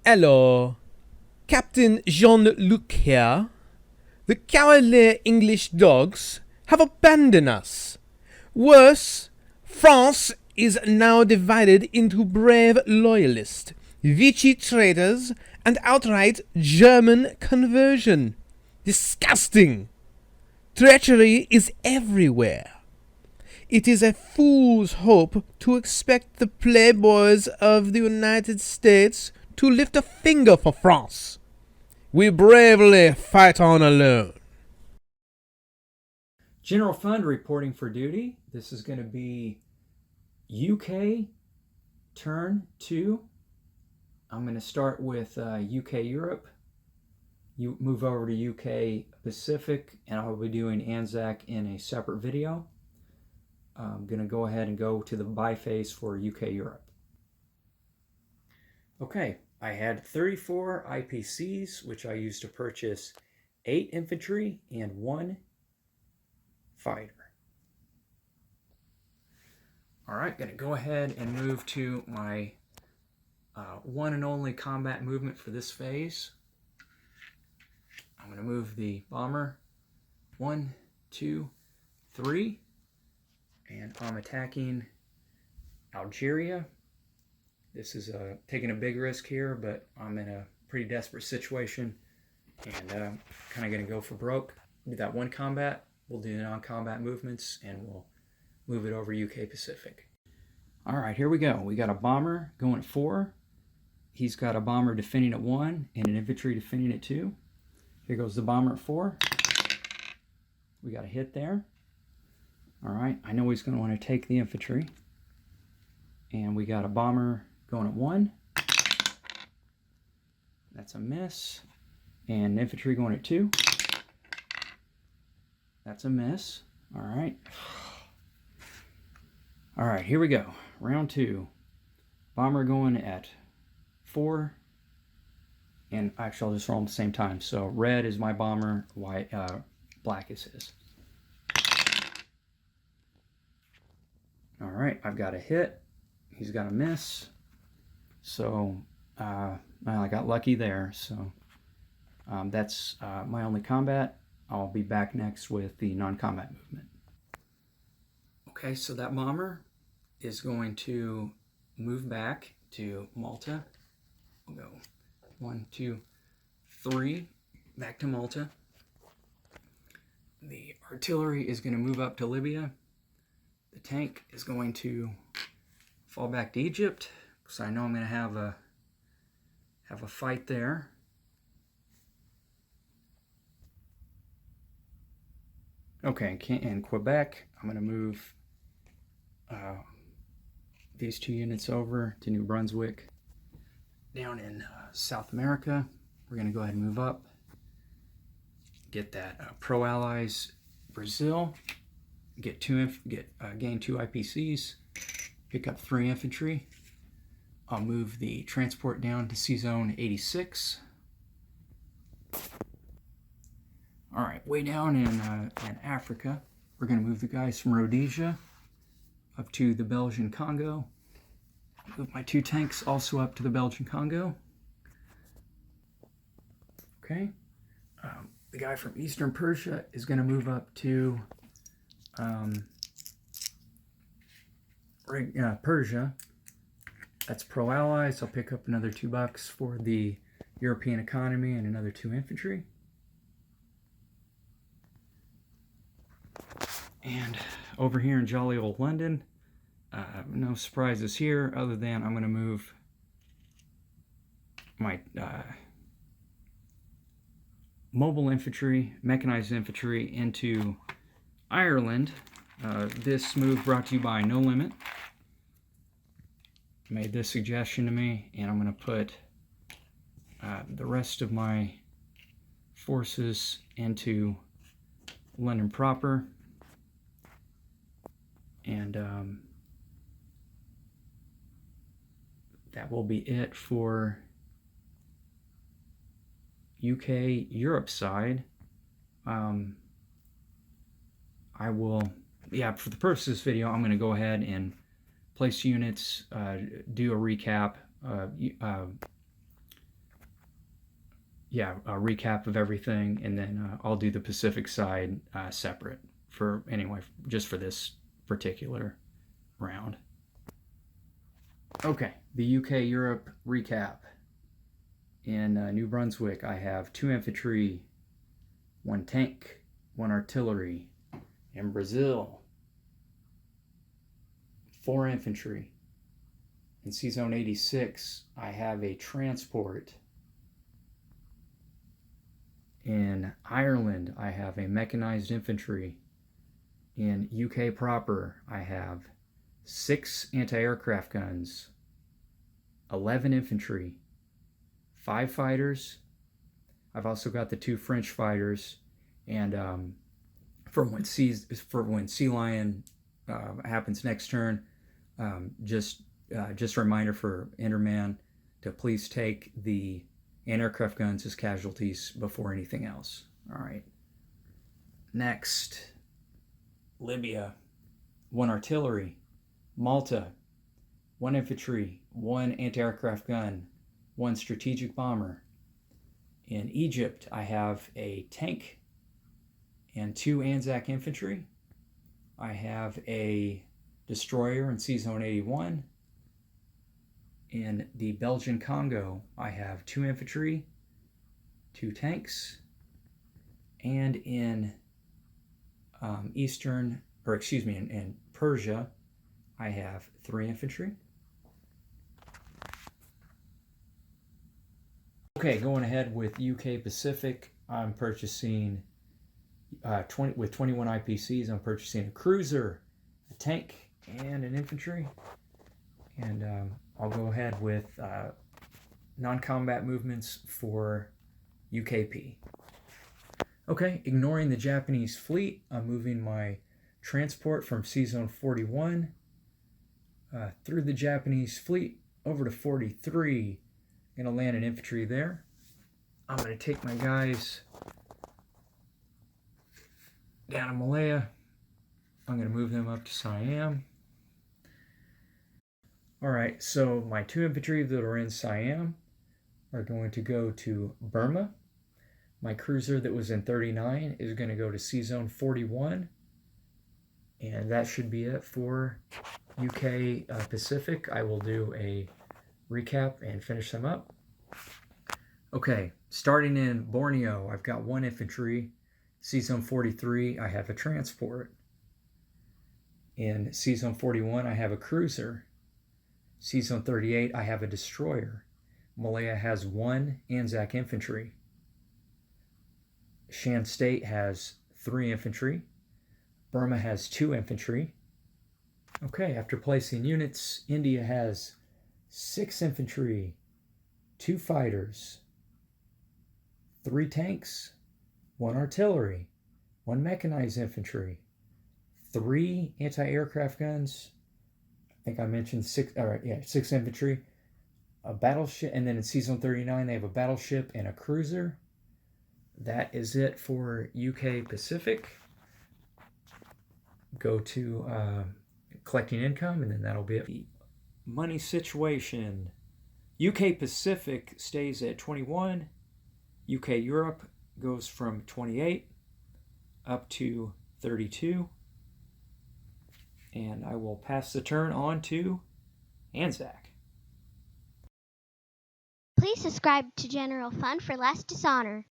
Hello, Captain Jean-Luc here. The cowardly English dogs have abandoned us. Worse, France is now divided into brave loyalists, Vichy traitors, and outright German conversion. Disgusting! Treachery is everywhere. It is a fool's hope to expect the playboys of the United States to lift a finger for France. We bravely fight on alone. General Fund reporting for duty. This is going to be UK turn 2. I'm going to start with UK Europe. You move over to UK Pacific, and I'll be doing ANZAC in a separate video. I'm going to go ahead and go to the buy phase for UK Europe. Okay, I had 34 IPCs, which I used to purchase 8 infantry and 1 fighter. All right, going to go ahead and move to my one and only combat movement for this phase. I'm going to move the bomber 1, 2, 3, and I'm attacking Algeria. This is taking a big risk here, but I'm in a pretty desperate situation and kind of going to go for broke. Do that one combat. We'll do the non-combat movements and we'll move it over UK Pacific. All right, here we go. We got a bomber going at 4. He's got a bomber defending at 1 and an infantry defending at 2. Here goes the bomber at 4. We got a hit there. All right, I know he's going to want to take the infantry. And we got a bomber going at 1. That's a miss. And infantry going at 2. That's a miss. All right. All right, here we go. Round 2. Bomber going at 4. And actually, I'll just roll them at the same time. So red is my bomber, white, black is his. All right, I've got a hit. He's got a miss. So well, I got lucky there. So that's my only combat. I'll be back next with the non-combat movement. Okay, so that bomber is going to move back to Malta. We'll go 1, 2, 3, back to Malta. The artillery is going to move up to Libya. The tank is going to fall back to Egypt, because I know I'm going to have a fight there. Okay, in Quebec, I'm going to move these 2 units over to New Brunswick. Down in South America, we're going to go ahead and move up. Get that pro-allies Brazil. Gain 2 IPCs. Pick up 3 infantry. I'll move the transport down to C-Zone 86. All right, way down in Africa, we're going to move the guys from Rhodesia up to the Belgian Congo. Move my 2 tanks also up to the Belgian Congo. Okay. The guy from Eastern Persia is going to move up to Persia. That's pro-allies. I'll pick up another $2 for the European economy and another 2 infantry. And over here in jolly old London, no surprises here other than I'm going to move my mobile infantry, mechanized infantry into Ireland. This move brought to you by No Limit. Made this suggestion to me, and I'm going to put the rest of my forces into London proper. And that will be it for UK Europe side. I will, for the purpose of this video, I'm going to go ahead and place units, do a recap, yeah, a recap of everything, and then I'll do the Pacific side separate for anyway, just for this particular round. Okay, the UK Europe recap. In New Brunswick, I have 2 infantry, 1 tank, 1 artillery. In Brazil, 4 infantry. In C-Zone 86, I have a transport. In Ireland, I have a mechanized infantry. In UK proper, I have 6 anti-aircraft guns, 11 infantry, 5 fighters. I've also got the 2 French fighters, and for when Sea Lion happens next turn, just a reminder for Enderman to please take the anti-aircraft guns as casualties before anything else. All right. Next, Libya, 1 artillery. Malta, 1 infantry, 1 anti-aircraft gun, 1 strategic bomber. In Egypt, I have a tank and 2 Anzac infantry. I have a destroyer in C-Zone 81. In the Belgian Congo, I have 2 infantry, 2 tanks, and in in Persia, I have 3 infantry. Okay, going ahead with UK Pacific, I'm purchasing with 21 IPCs. I'm purchasing a cruiser, a tank, and an infantry. And I'll go ahead with non-combat movements for UKP. Okay, ignoring the Japanese fleet, I'm moving my transport from C-Zone 41 through the Japanese fleet over to 43. I'm going to land an infantry there. I'm going to take my guys down to Malaya. I'm going to move them up to Siam. Alright, so my 2 infantry that are in Siam are going to go to Burma. My cruiser that was in 39 is going to go to C-Zone 41. And that should be it for UK Pacific. I will do a recap and finish them up. Okay, starting in Borneo, I've got 1 infantry. C-Zone 43, I have a transport. In C-Zone 41, I have a cruiser. C-Zone 38, I have a destroyer. Malaya has 1 Anzac infantry. Shan State has 3 infantry. Burma has 2 infantry. Okay, after placing units, India has 6 infantry, 2 fighters, 3 tanks, 1 artillery, 1 mechanized infantry, 3 anti-aircraft guns. I think I mentioned 6 infantry, a battleship, and then in C-Zone 39 they have a battleship and a cruiser. That is it for UK Pacific. Go to collecting income, and then that'll be it. The money situation. UK Pacific stays at 21. UK Europe goes from 28 up to 32. And I will pass the turn on to Anzac. Please subscribe to General Fund for less dishonor.